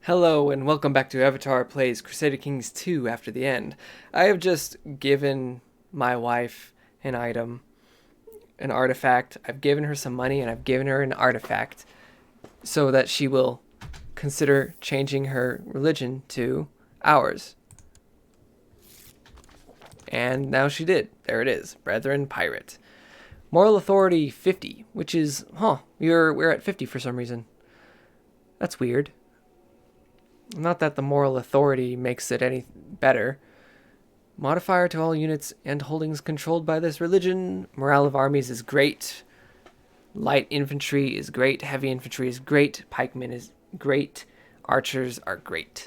Hello and welcome back to Avatar Plays Crusader Kings 2 After the End. I have just given my wife an item, an artifact. I've given her some money and I've given her an artifact so that she will consider changing her religion to ours. And now she did. There it is. Brethren Pirate. Moral Authority 50, which is, we're at 50 for some reason. That's weird. Not that the moral authority makes it any better. Modifier to all units and holdings controlled by this religion. Morale of armies is great. Light infantry is great. Heavy infantry is great. Pikemen is great. Archers are great.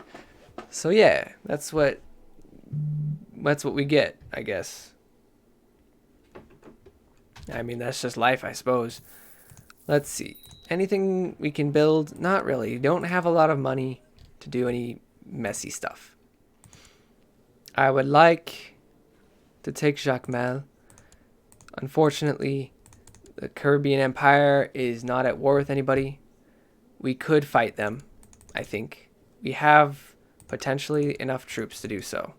So yeah, that's what we get, I guess. I mean, that's just life, I suppose. Let's see. Anything we can build? Not really. Don't have a lot of money to do any messy stuff. I would like to take Jacmel. Unfortunately, the Caribbean Empire is not at war with anybody. We could fight them, I think. We have potentially enough troops to do so.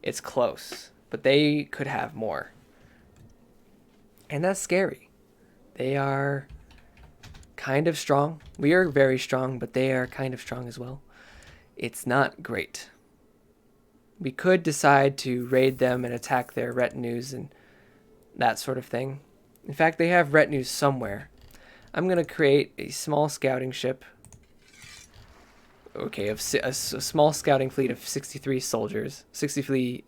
It's close, but they could have more. And that's scary. They are kind of strong. We are very strong, but they are kind of strong as well. It's not great. We could decide to raid them and attack their retinues and that sort of thing. In fact, they have retinues somewhere. I'm going to create a small scouting ship. Okay, a small scouting fleet of 63 soldiers. 63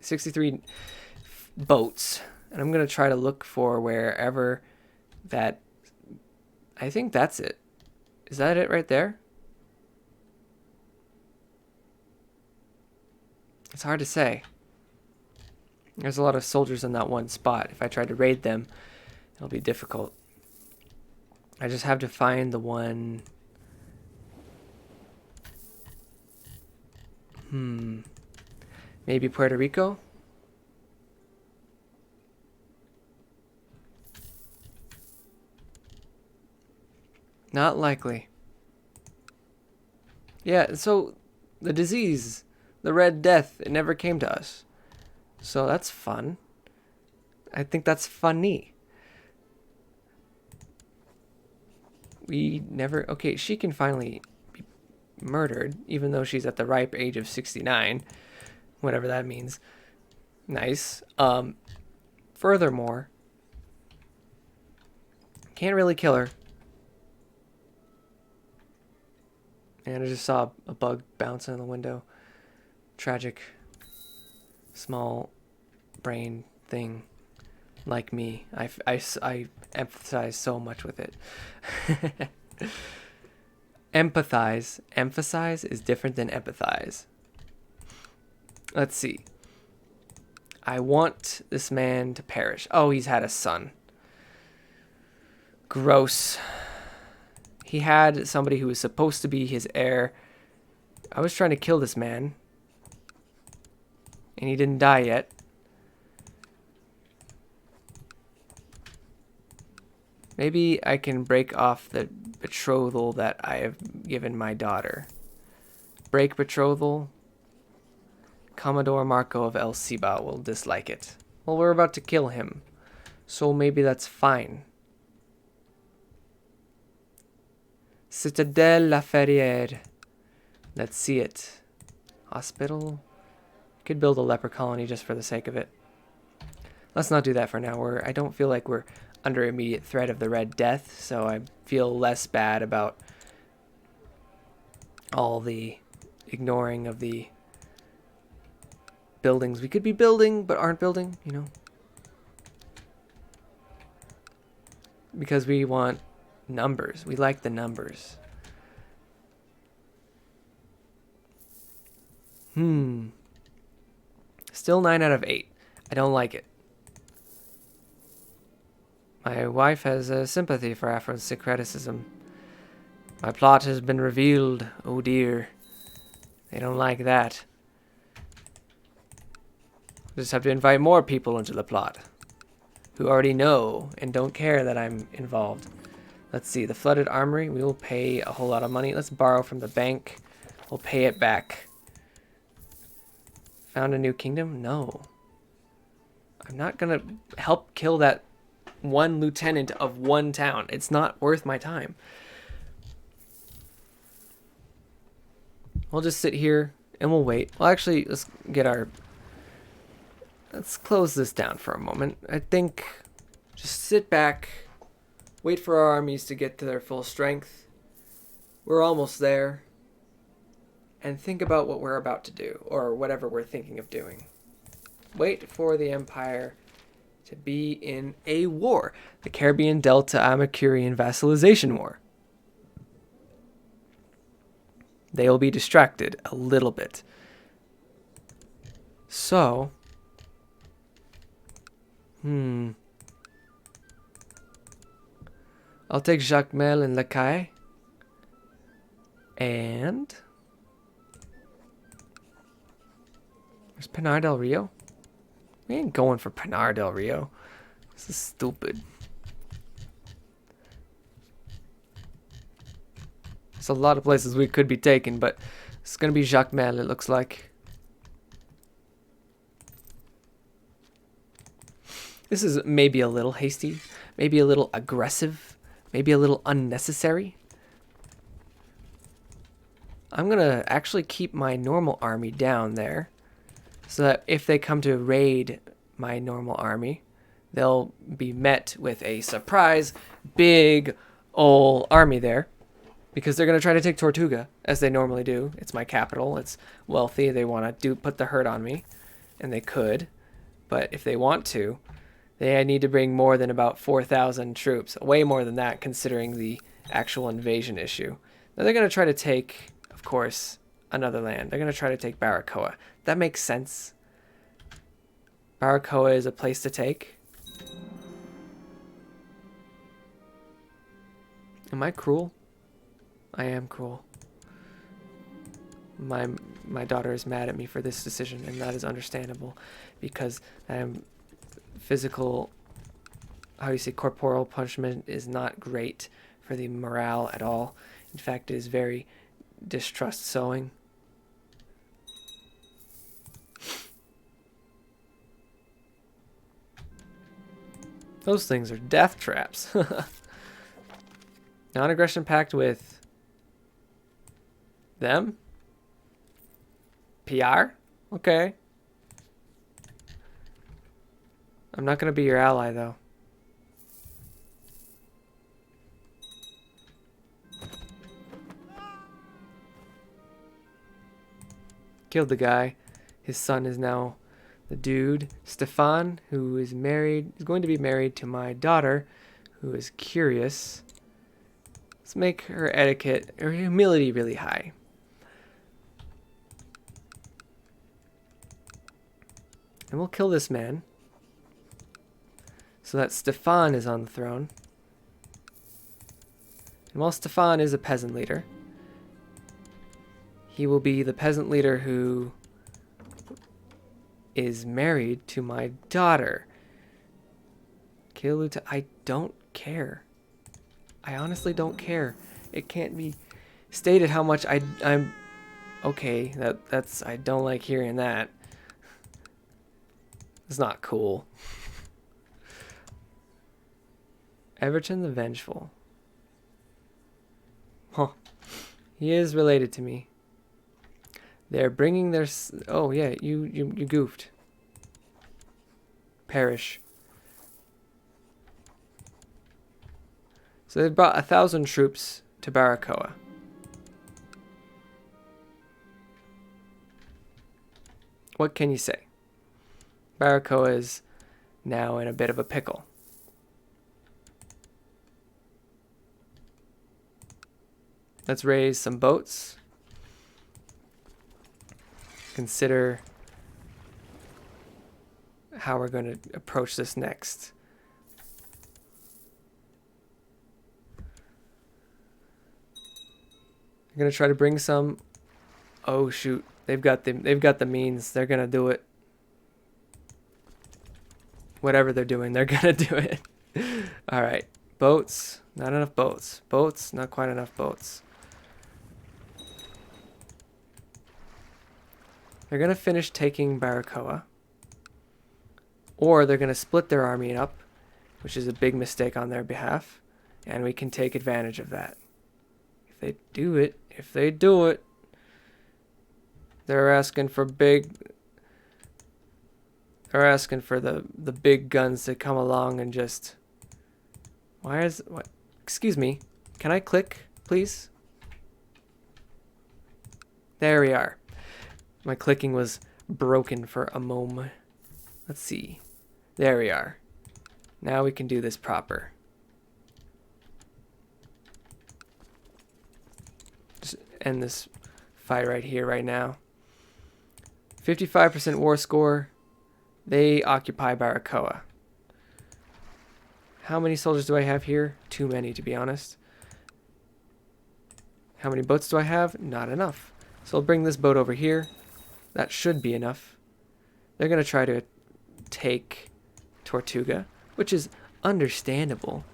boats. And I'm going to try to look for wherever that... I think that's it. Is that it right there? It's hard to say. There's a lot of soldiers in that one spot. If I try to raid them, it'll be difficult. I just have to find the one... Maybe Puerto Rico? Not likely. Yeah, so the disease... The Red Death, it never came to us. So that's fun. I think that's funny. We never... Okay, she can finally be murdered, even though she's at the ripe age of 69. Whatever that means. Nice. Furthermore, can't really kill her. And I just saw a bug bouncing in the window. Tragic, small brain thing like me. I empathize so much with it. Empathize. Emphasize is different than empathize. Let's see. I want this man to perish. Oh, he's had a son. Gross. He had somebody who was supposed to be his heir. I was trying to kill this man. And he didn't die yet. Maybe I can break off the betrothal that I have given my daughter. Break betrothal. Commodore Marco of El Ciba will dislike it. Well, we're about to kill him. So maybe that's fine. Citadelle La Ferrière. Let's see it. Hospital. Could build a leper colony just for the sake of it. Let's not do that for now. I don't feel like we're under immediate threat of the Red Death, so I feel less bad about all the ignoring of the buildings we could be building but aren't building, you know. Because we want numbers. We like the numbers. Still 9 out of 8. I don't like it. My wife has a sympathy for Afro-syncretism. My plot has been revealed. Oh dear. They don't like that. Just have to invite more people into the plot who already know and don't care that I'm involved. Let's see. The flooded armory. We will pay a whole lot of money. Let's borrow from the bank. We'll pay it back. Found a new kingdom? No. I'm not gonna help kill that one lieutenant of one town. It's not worth my time. We'll just sit here and we'll wait. Well, actually, let's close this down for a moment. I think just sit back, wait for our armies to get to their full strength. We're almost there. And think about what we're about to do, or whatever we're thinking of doing. Wait for the Empire to be in a war. The Caribbean Delta Amacurian Vassalization War. They will be distracted a little bit. So, I'll take Jacmel and Lacaille. And there's Pinar del Rio. We ain't going for Pinar del Rio. This is stupid. There's a lot of places we could be taken, but it's going to be Jacmel, it looks like. This is maybe a little hasty, maybe a little aggressive, maybe a little unnecessary. I'm going to actually keep my normal army down there so that if they come to raid my normal army, they'll be met with a surprise big ol' army there because they're going to try to take Tortuga as they normally do. It's my capital. It's wealthy. They want to put the hurt on me, and they could. But if they want to, they need to bring more than about 4,000 troops, way more than that considering the actual invasion issue. Now they're going to try to take, of course, another land. They're going to try to take Baracoa. That makes sense. Baracoa is a place to take. Am I cruel? I am cruel. My daughter is mad at me for this decision, and that is understandable because I am physical, how you say, corporal punishment is not great for the morale at all. In fact, it is very distrust sowing. Those things are death traps. Non-aggression pact with them? PR? Okay. I'm not going to be your ally, though. Killed the guy. His son is now the dude. Stefan, who is married, is going to be married to my daughter, who is curious. Let's make her etiquette, her humility really high. And we'll kill this man so that Stefan is on the throne. And while Stefan is a peasant leader, he will be the peasant leader who is married to my daughter. Kiluta, I don't care. I honestly don't care. It can't be stated how much I'm okay. That's I don't like hearing that. It's not cool. Everton the Vengeful. Huh. He is related to me. They're bringing their... Oh, yeah, you goofed. Perish. So they brought 1,000 troops to Baracoa. What can you say? Baracoa is now in a bit of a pickle. Let's raise some boats. Consider how we're going to approach this next. I'm going to try to bring some. Oh shoot, they've got the means. They're going to do it. Whatever they're doing, they're going to do it. All right. Boats, not enough boats. Boats, not quite enough boats. They're going to finish taking Baracoa. Or they're going to split their army up, which is a big mistake on their behalf. And we can take advantage of that. If they do it, they're asking for big... They're asking for the big guns to come along and just... Why is... What? Excuse me. Can I click, please? There we are. My clicking was broken for a moment. Let's see. There we are. Now we can do this proper. Just end this fight right here, right now. 55% war score. They occupy Baracoa. How many soldiers do I have here? Too many, to be honest. How many boats do I have? Not enough. So I'll bring this boat over here. That should be enough. They're going to try to take Tortuga, which is understandable.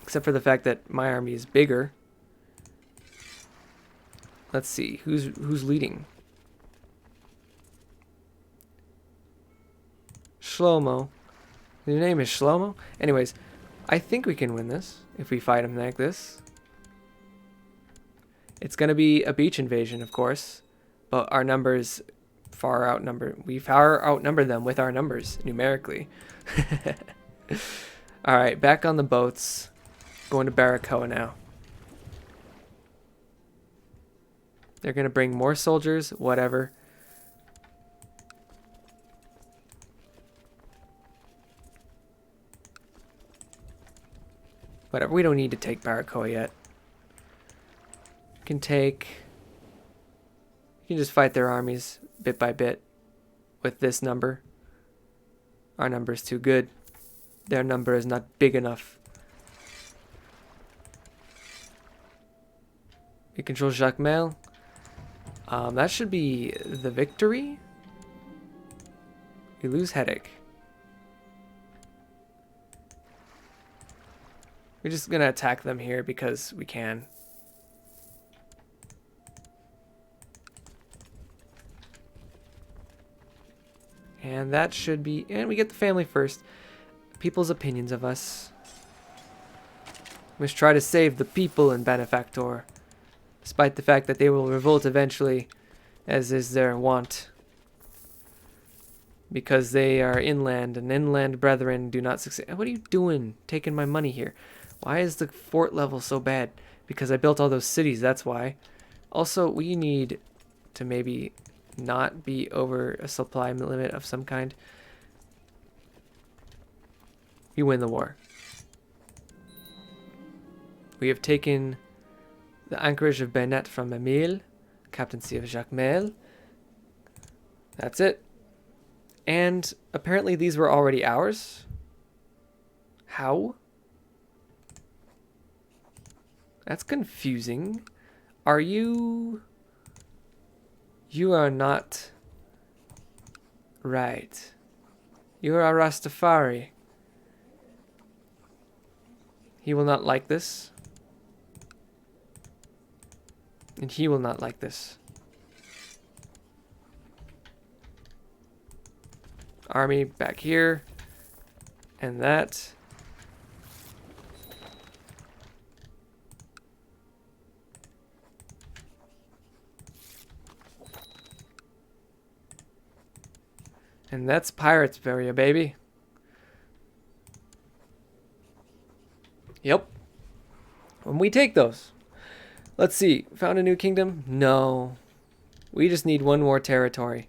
Except for the fact that my army is bigger. Let's see. Who's leading? Shlomo. Your name is Shlomo? Anyways, I think we can win this if we fight him like this. It's going to be a beach invasion, of course, but our numbers we far outnumber them with our numbers numerically. All right, back on the boats. Going to Baracoa now. They're going to bring more soldiers, whatever. Whatever, we don't need to take Baracoa yet. You can just fight their armies bit by bit with this number. Our number is too good. Their number is not big enough. We control Jacmel. That should be the victory. We lose Headache. We're just gonna attack them here because we can. And that should be... And we get the family first. People's opinions of us. We must try to save the people in Benefactor. Despite the fact that they will revolt eventually, as is their wont. Because they are inland, and inland brethren do not succeed. What are you doing? Taking my money here. Why is the fort level so bad? Because I built all those cities, that's why. Also, we need to maybe not be over a supply limit of some kind. We win the war. We have taken the anchorage of Bennett from Emile, captaincy of Jacmel. That's it. And apparently these were already ours. How? That's confusing. Are you... You are not right. You are a Rastafari. He will not like this. And he will not like this. Army back here. And that. And that's Pirates area, baby. Yep. When we take those. Let's see. Found a new kingdom? No. We just need one more territory.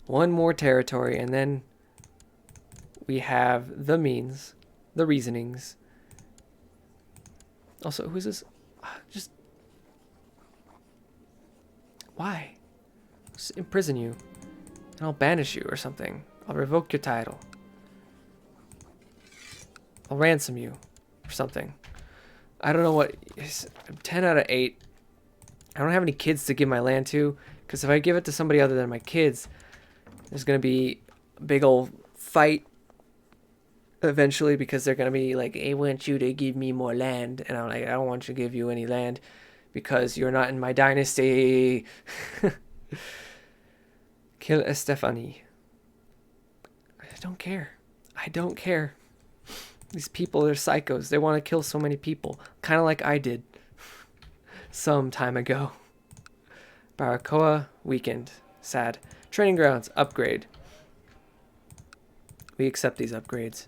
One more territory, and then we have the means, the reasonings. Also, who's this? Just... Why? Just imprison you. And I'll banish you or something. I'll revoke your title. I'll ransom you or something. I don't know what... 10 out of 8. I don't have any kids to give my land to. Because if I give it to somebody other than my kids, there's going to be a big old fight eventually. Because they're going to be like, I want you to give me more land. And I'm like, I don't want you to give you any land. because you're not in my dynasty. Kill Estefani. I don't care. I don't care. These people are psychos. They want to kill so many people. Kind of like I did some time ago. Baracoa, weakened. Sad. Training grounds, upgrade. We accept these upgrades.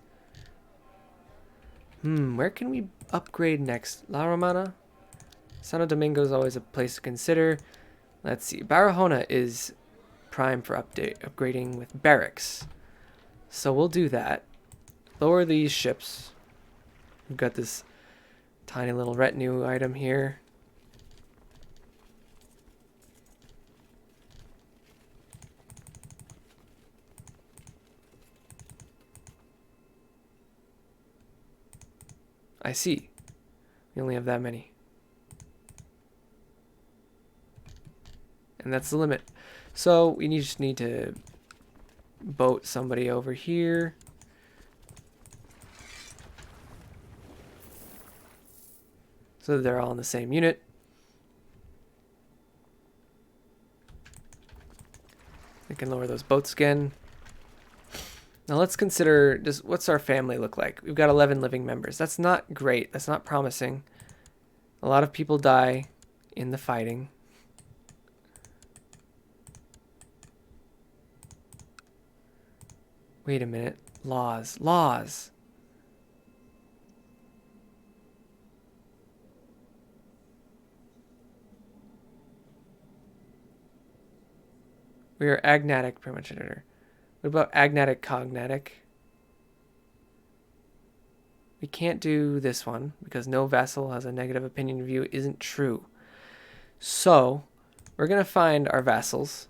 Where can we upgrade next? La Romana? Santo Domingo is always a place to consider. Let's see. Barahona is prime for upgrading with barracks. So we'll do that. Lower these ships. We've got this tiny little retinue item here. I see. We only have that many. And that's the limit. So we just need to boat somebody over here. So that they're all in the same unit. We can lower those boats again. Now let's consider just what's our family look like. We've got 11 living members. That's not great. That's not promising. A lot of people die in the fighting. Wait a minute. Laws. Laws. We are agnatic primogenitor. What about agnatic cognatic? We can't do this one because no vassal has a negative opinion of you isn't true. So we're going to find our vassals.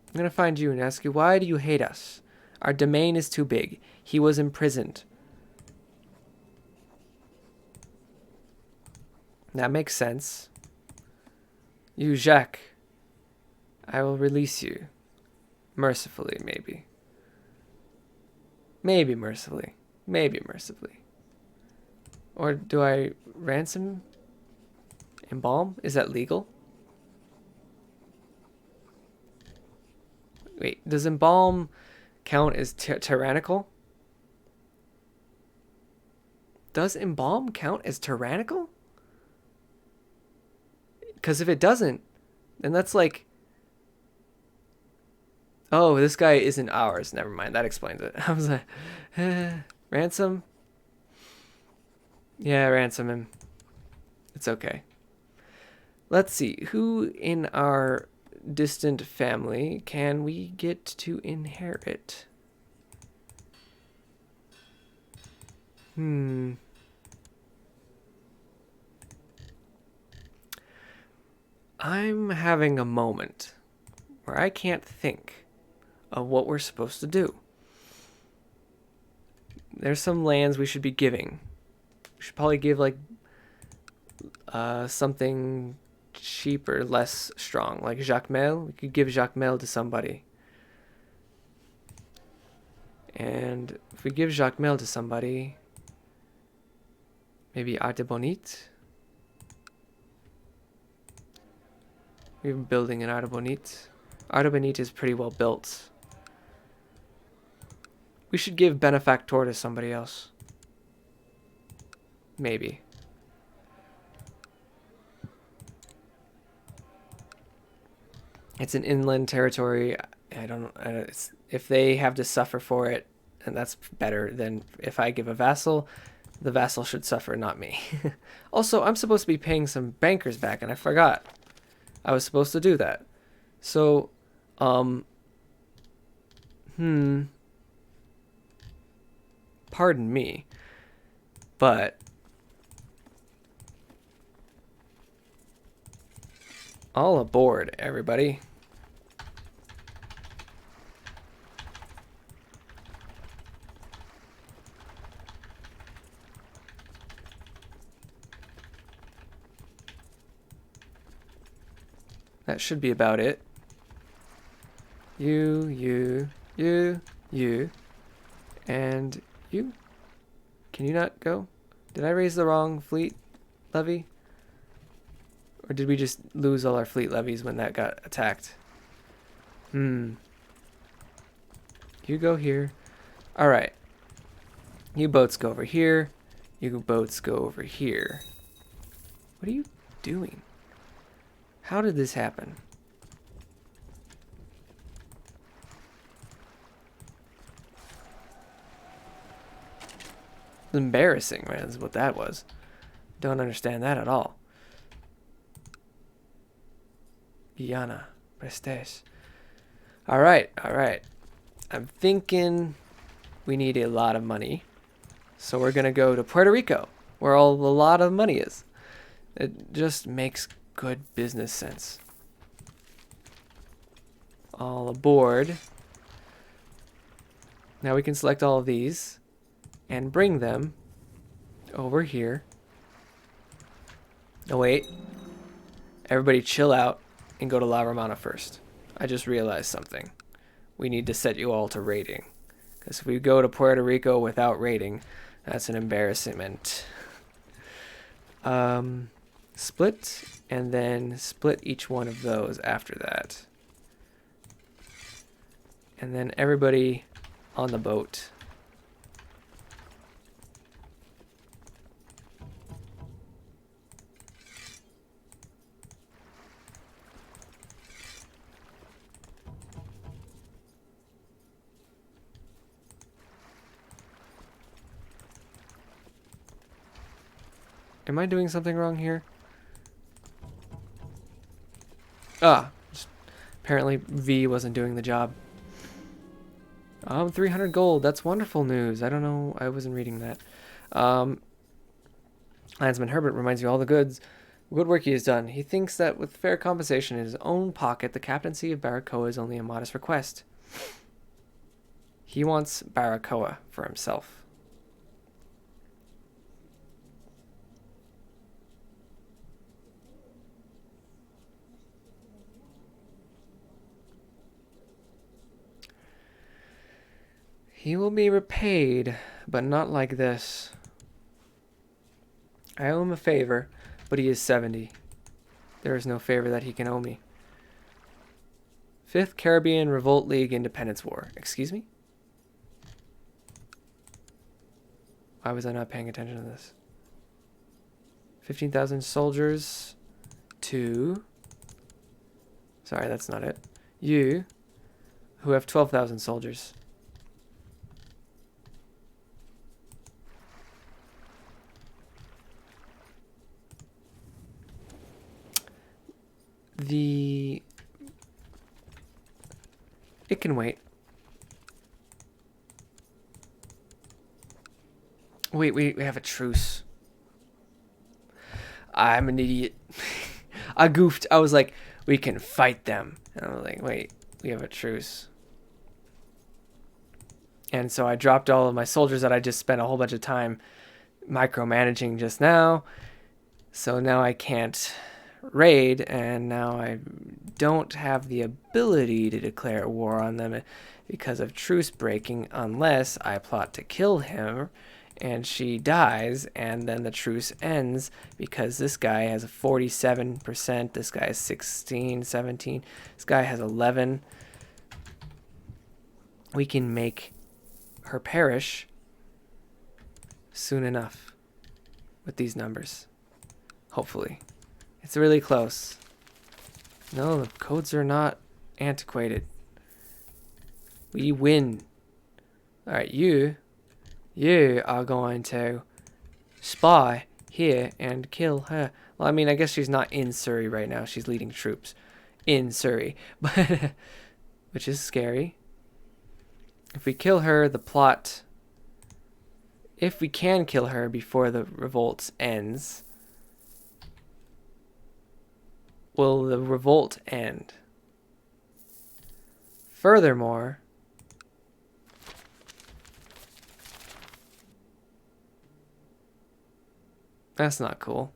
I'm going to find you and ask you, why do you hate us? Our domain is too big. He was imprisoned. That makes sense. You, Jacques. I will release you. Mercifully, maybe. Maybe mercifully. Maybe mercifully. Or do I ransom? Embalm? Is that legal? Wait, does embalm count as tyrannical? Does embalm count as tyrannical? Because if it doesn't, then that's like... Oh, this guy isn't ours. Never mind. That explains it. I was like, ransom? Yeah, ransom him. It's okay. Let's see. Who in our distant family can we get to inherit? I'm having a moment where I can't think of what we're supposed to do. There's some lands we should be giving. We should probably give like something cheaper, less strong, like Jacmel. We could give Jacmel to somebody. And if we give Jacmel to somebody, maybe Artibonite. We're building an Artibonite. Artibonite is pretty well built. We should give Benefactor to somebody else. Maybe. It's an inland territory. If they have to suffer for it, and that's better than if I give a vassal. The vassal should suffer, not me. Also, I'm supposed to be paying some bankers back, and I forgot. I was supposed to do that. So, pardon me, but all aboard, everybody. That should be about it. You, and you. Can you not go? Did I raise the wrong fleet levy? Or did we just lose all our fleet levies when that got attacked? You go here. Alright. You boats go over here. You boats go over here. What are you doing? How did this happen? Embarrassing, man, is what that was. Don't understand that at all. Guyana, Prestige. Alright, alright. I'm thinking we need a lot of money. So we're going to go to Puerto Rico, where a lot of money is. It just makes good business sense. All aboard. Now we can select all of these and bring them over here. Oh, wait. Everybody chill out and go to La Romana first. I just realized something. We need to set you all to rating. Because if we go to Puerto Rico without rating, that's an embarrassment. Split, and then split each one of those after that. And then everybody on the boat. Am I doing something wrong here? Apparently V wasn't doing the job. 300 gold. That's wonderful news. I don't know. I wasn't reading that. Landsman Herbert reminds you all the good work he has done. He thinks that with fair compensation in his own pocket, the captaincy of Baracoa is only a modest request. He wants Baracoa for himself. He will be repaid, but not like this. I owe him a favor, but he is 70. There is no favor that he can owe me. 5th Caribbean Revolt League Independence War. Excuse me? Why was I not paying attention to this? 15,000 soldiers to... Sorry, that's not it. You, who have 12,000 soldiers. It can wait. Wait, we have a truce. I'm an idiot. I goofed. I was like, we can fight them. And I was like, wait, we have a truce. And so I dropped all of my soldiers that I just spent a whole bunch of time micromanaging just now. So now I can't raid, and now I don't have the ability to declare war on them because of truce breaking unless I plot to kill him and she dies, and then the truce ends because this guy has a 47%, this guy has 16, 17, this guy has 11. We can make her perish soon enough with these numbers. Hopefully. It's really close. No, the codes are not antiquated. We win. Alright, you are going to spy here and kill her. Well, I mean, I guess she's not in Surrey right now. She's leading troops in Surrey, but which is scary. If we kill her, the plot... If we can kill her before the revolt ends... Will the revolt end? Furthermore, that's not cool.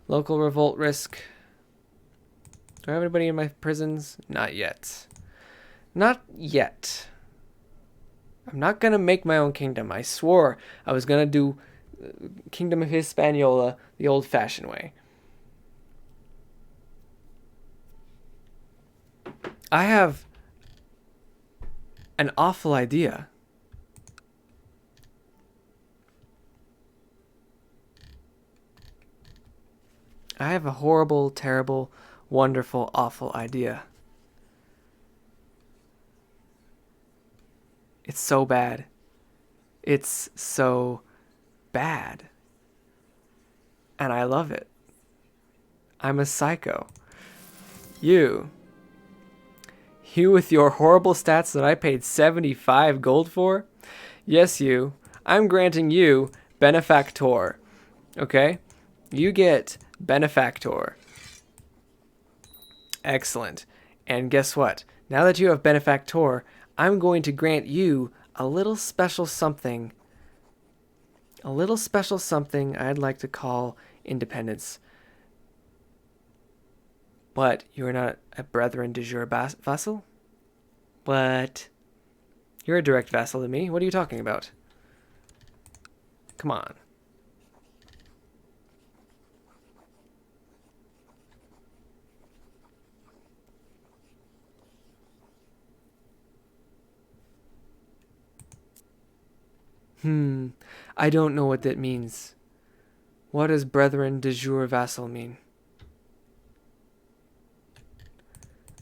Local revolt risk. Do I have anybody in my prisons? Not yet. Not yet. I'm not gonna make my own kingdom. I swore I was gonna do Kingdom of Hispaniola the old-fashioned way. I have an awful idea. I have a horrible, terrible, wonderful, awful idea. It's so bad. It's so bad. And I love it. I'm a psycho. You with your horrible stats that I paid 75 gold for? Yes, you. I'm granting you Benefactor. Okay? You get Benefactor. Excellent. And guess what? Now that you have Benefactor, I'm going to grant you a little special something. A little special something I'd like to call independence. What? You are not a brethren de jure vassal? What? You're a direct vassal to me. What are you talking about? Come on. I don't know what that means. What does brethren de jure vassal mean?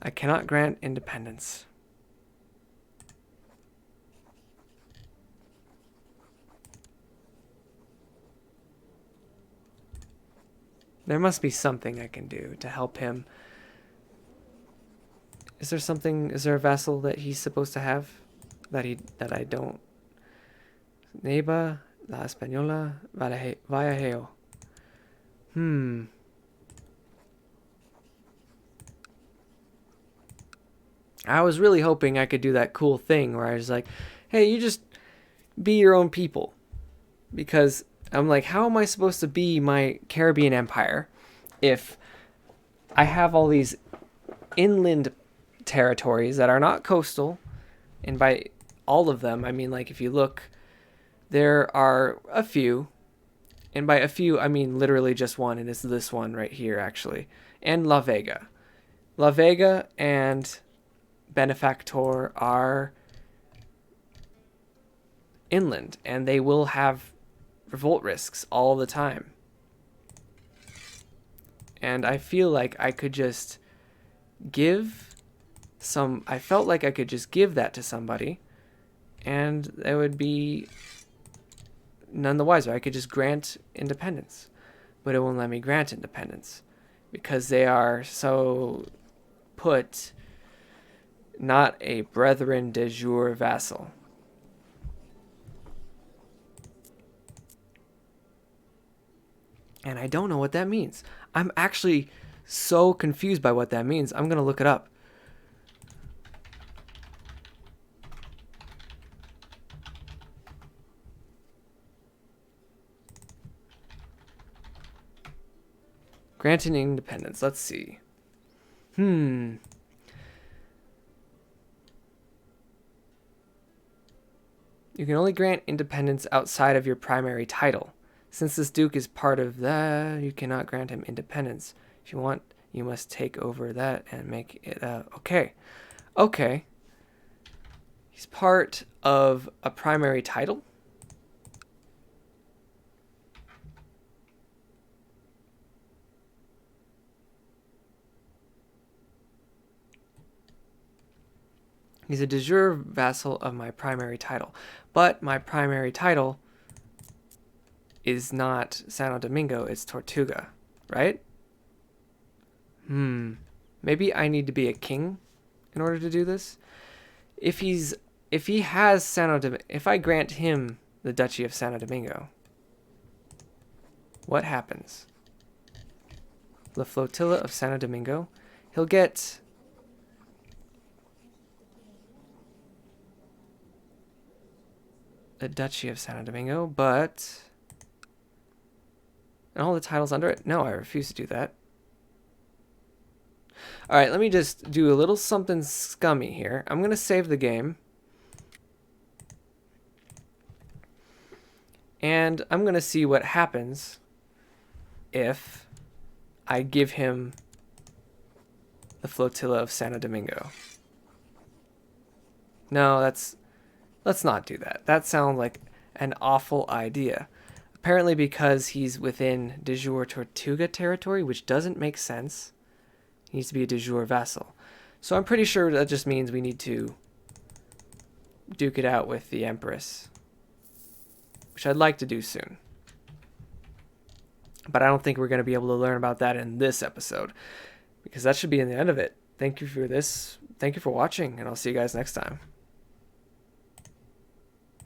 I cannot grant independence. There must be something I can do to help him. Is there a vassal that he's supposed to have that I don't? Neighbor, la Española, Vallejeo. I was really hoping I could do that cool thing where I was like, hey, you just be your own people. Because I'm like, how am I supposed to be my Caribbean empire if I have all these inland territories that are not coastal? And by all of them, I mean, like, if you look, there are a few. And by a few, I mean literally just one, and it's this one right here, actually. And La Vega. La Vega and Benefactor are inland, and they will have revolt risks all the time. And I feel like I could just give some... I felt like I could just give that to somebody, and it would be none the wiser. I could just grant independence, but it won't let me grant independence because they are so put not a brethren de jure vassal. And I don't know what that means. I'm actually so confused by what that means. I'm going to look it up. Granting independence. Let's see. You can only grant independence outside of your primary title. Since this duke is part of that, you cannot grant him independence. If you want, you must take over that and make it... Okay. Okay. He's part of a primary title? He's a de jure vassal of my primary title. But my primary title is not Santo Domingo, it's Tortuga, right? Maybe I need to be a king in order to do this. If he has Santo Domingo, if I grant him the Duchy of Santo Domingo, what happens? The flotilla of Santo Domingo, he'll get the Duchy of Santo Domingo, but... And all the titles under it? No, I refuse to do that. Alright, let me just do a little something scummy here. I'm going to save the game. And I'm going to see what happens if I give him the flotilla of Santo Domingo. No, let's not do that. That sounds like an awful idea. Apparently because he's within de jure Tortuga territory, which doesn't make sense. He needs to be a de jure vassal. So I'm pretty sure that just means we need to duke it out with the Empress, which I'd like to do soon. But I don't think we're going to be able to learn about that in this episode, because that should be in the end of it. Thank you for watching, and I'll see you guys next time.